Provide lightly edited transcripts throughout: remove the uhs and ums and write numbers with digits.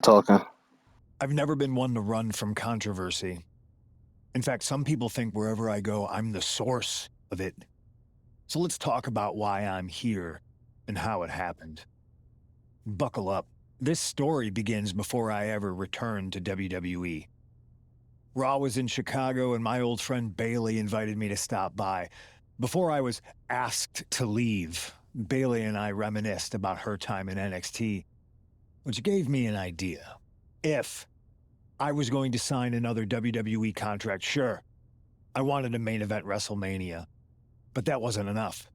talking. I've never been one to run from controversy. In fact, some people think wherever I go, I'm the source of it. So let's talk about why I'm here and how it happened. Buckle up. This story begins before I ever returned to WWE. Raw was in Chicago and my old friend Bailey invited me to stop by. Before I was asked to leave, Bailey and I reminisced about her time in NXT, which gave me an idea. If I was going to sign another WWE contract, sure. I wanted a main event WrestleMania, but that wasn't enough.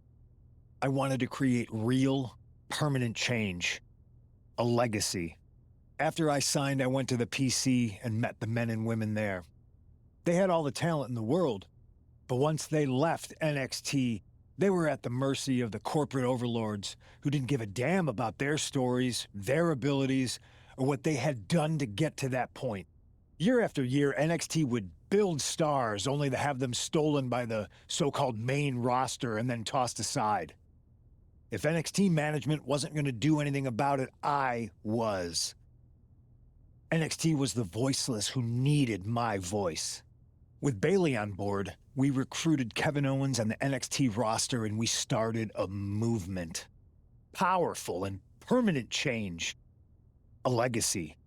I wanted to create real, permanent change, a legacy. After I signed, I went to the PC and met the men and women there. They had all the talent in the world, but once they left NXT, they were at the mercy of the corporate overlords who didn't give a damn about their stories, their abilities, or what they had done to get to that point. Year after year, NXT would build stars only to have them stolen by the so-called main roster and then tossed aside. If NXT management wasn't going to do anything about it, I was. NXT was the voiceless who needed my voice. With Bailey on board, we recruited Kevin Owens and the NXT roster and we started a movement. Powerful and permanent change. A legacy.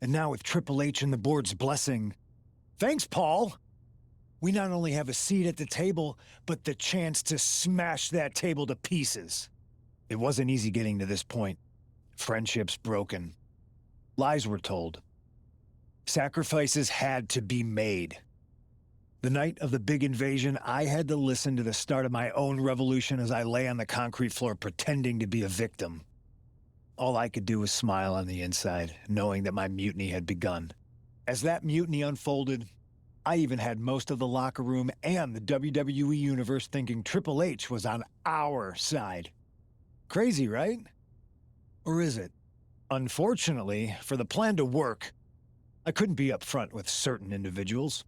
And now with Triple H and the board's blessing, thanks, Paul! We not only have a seat at the table, but the chance to smash that table to pieces. It wasn't easy getting to this point. Friendships broken. Lies were told. Sacrifices had to be made. The night of the big invasion, I had to listen to the start of my own revolution as I lay on the concrete floor pretending to be a victim. All I could do was smile on the inside, knowing that my mutiny had begun. As that mutiny unfolded, I even had most of the locker room and the WWE Universe thinking Triple H was on our side. Crazy, right? Or is it? Unfortunately, for the plan to work, I couldn't be upfront with certain individuals.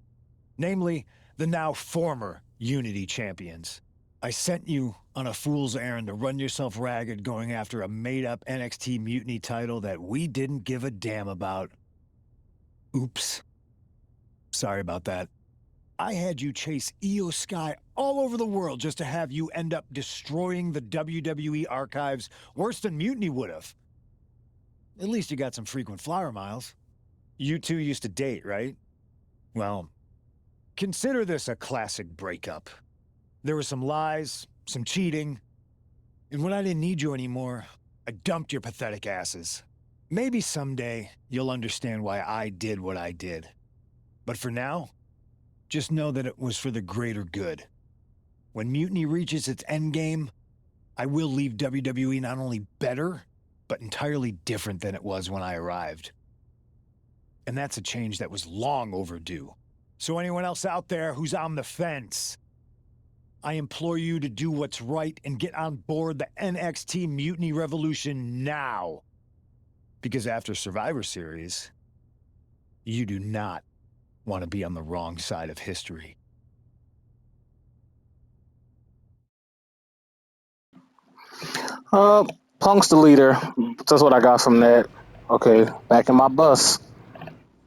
Namely, the now former Unity champions. I sent you on a fool's errand to run yourself ragged going after a made-up NXT Mutiny title that we didn't give a damn about. Oops. Sorry about that. I had you chase Io Sky all over the world just to have you end up destroying the WWE archives worse than Mutiny would have. At least you got some frequent flyer miles. You two used to date, right? Well, consider this a classic breakup. There were some lies, some cheating, and when I didn't need you anymore, I dumped your pathetic asses. Maybe someday you'll understand why I did what I did. But for now, just know that it was for the greater good. When Mutiny reaches its endgame, I will leave WWE not only better, but entirely different than it was when I arrived. And that's a change that was long overdue. So anyone else out there who's on the fence, I implore you to do what's right and get on board the NXT Mutiny Revolution now. Because after Survivor Series, you do not want to be on the wrong side of history. Punk's the leader. That's what I got from that. Okay, back in my bus.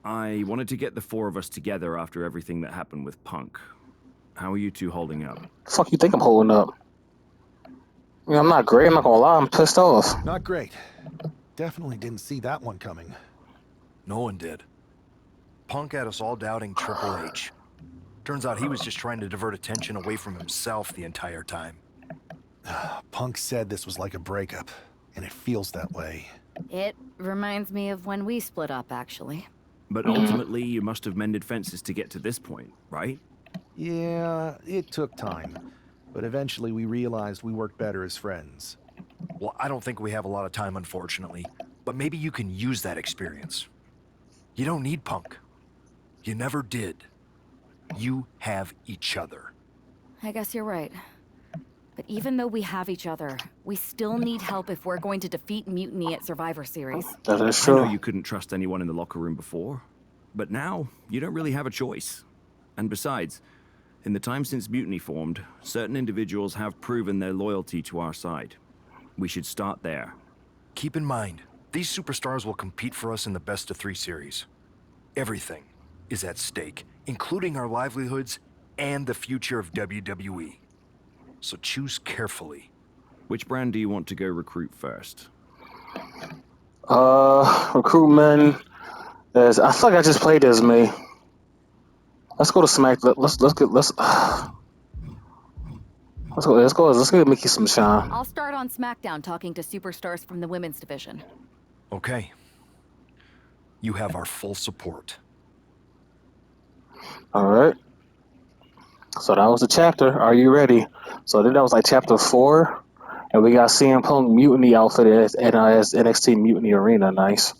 I wanted to get the four of us together after everything that happened with Punk. How are you two holding up? Fuck you think I'm holding up? I mean, I'm not great, I'm not gonna lie, I'm pissed off. Not great. Definitely didn't see that one coming. No one did. Punk had us all doubting Triple H. Turns out he was just trying to divert attention away from himself the entire time. Punk said this was like a breakup, and it feels that way. It reminds me of when we split up, actually. But ultimately, you must have mended fences to get to this point, right? Yeah, it took time. But eventually we realized we worked better as friends. Well, I don't think we have a lot of time, unfortunately. But maybe you can use that experience. You don't need Punk. You never did. You have each other. I guess you're right. But even though we have each other, we still need help if we're going to defeat Mutiny at Survivor Series. That is I true. know you couldn't trust anyone in the locker room before, but now you don't really have a choice. And besides, in the time since Mutiny formed, certain individuals have proven their loyalty to our side. We should start there. Keep in mind, These superstars will compete for us in the best-of-3 series. Everything is at stake, including our livelihoods and the future of WWE. So choose carefully. Which brand do you want to go recruit first? Recruitment is. I feel like I just played as me. Let's go to Smack. Let's give Mickey some shine. I'll start on SmackDown talking to superstars from the women's division. Okay. You have our full support. All right. So that was the chapter. Are you ready? So then that was like chapter 4, and we got CM Punk Mutiny outfit as NXT Mutiny Arena. Nice.